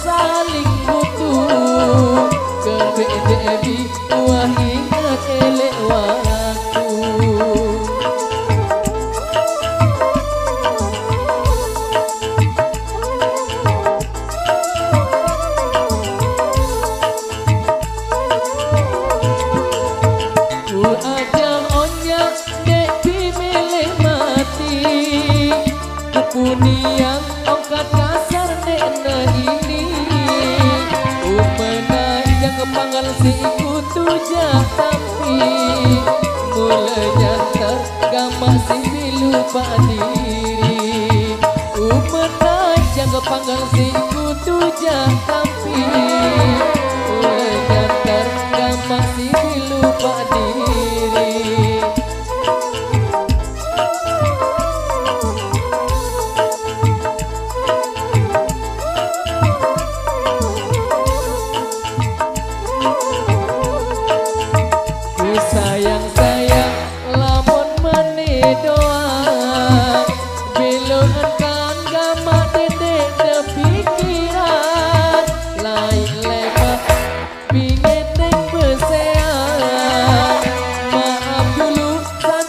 saling butuh kebedebi wah ingat elek waktu. Ku ajang onyak dek pimilih mati kepuniang ongkat kasar nena ini umena yang kepanggal si kutu tapi mulai nyantar gamak si lupa diri umena yang kepanggal si kutu tapi mulai nyantar gamak si lupa diri. Sayang-sayang lamun meni doang bilangkan gamak dedek de pikiran lain lemak pingin neng berseang maaf dulu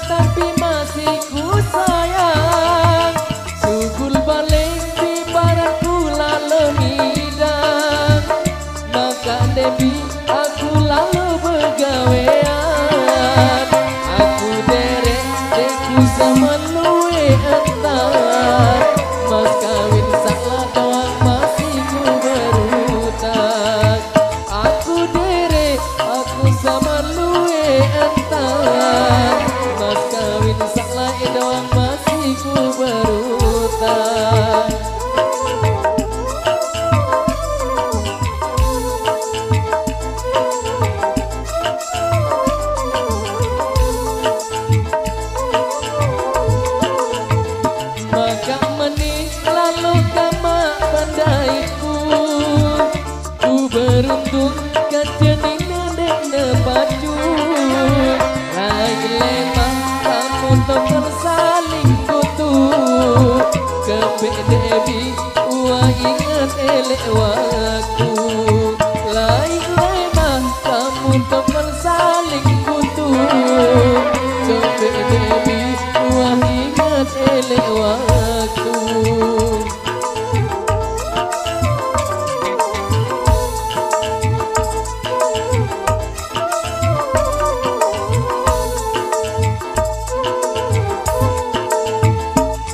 tapi masih ku sayang sugul balik di baratku lalu hidang maka debi aku lalu begawe sama luwe entar mas kawin salah doang masih ku berhutang aku dere aku sama luwe entar mas kawin salah doang masih ku berhutang. Lalu gamak pandaiku ku beruntung kejadian nenek nepaju lain lemah kamu tak saling butuh kebedebi wah ingat elek waktu lain lemah kamu tak saling butuh kebedebi wah ingat elek waktu.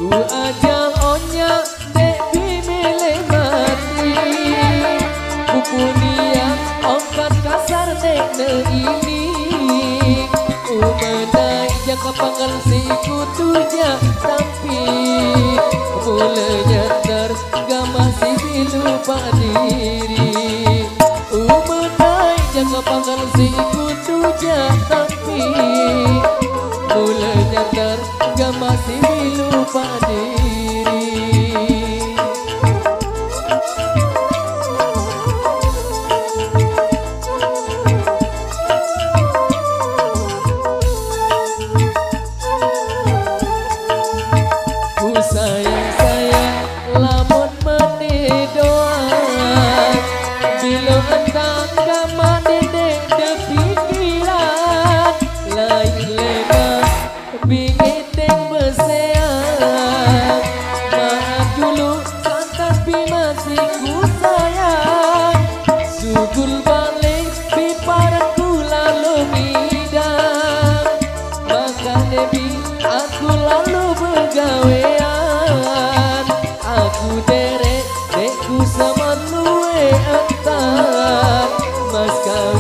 Ku ajang onyak dek pimilih mati kepuniang ongkat kasar dek ne ini umena yang kepanggal si kutu tapi mulai nyantar gamak si lupa diri umena yang kepanggal si kutu tapi mulai nyantar gamak si lupa diri. Ku sayang-sayang lamun meni doang bila entang gamak dedek de pikiran lain lemah bingit deng berseang maaf dulu tapi masih ku sayang sugul balik piparanku lalu hidang maka debi aku lalu begawean aku derek dekku sama luwe entar mas kawin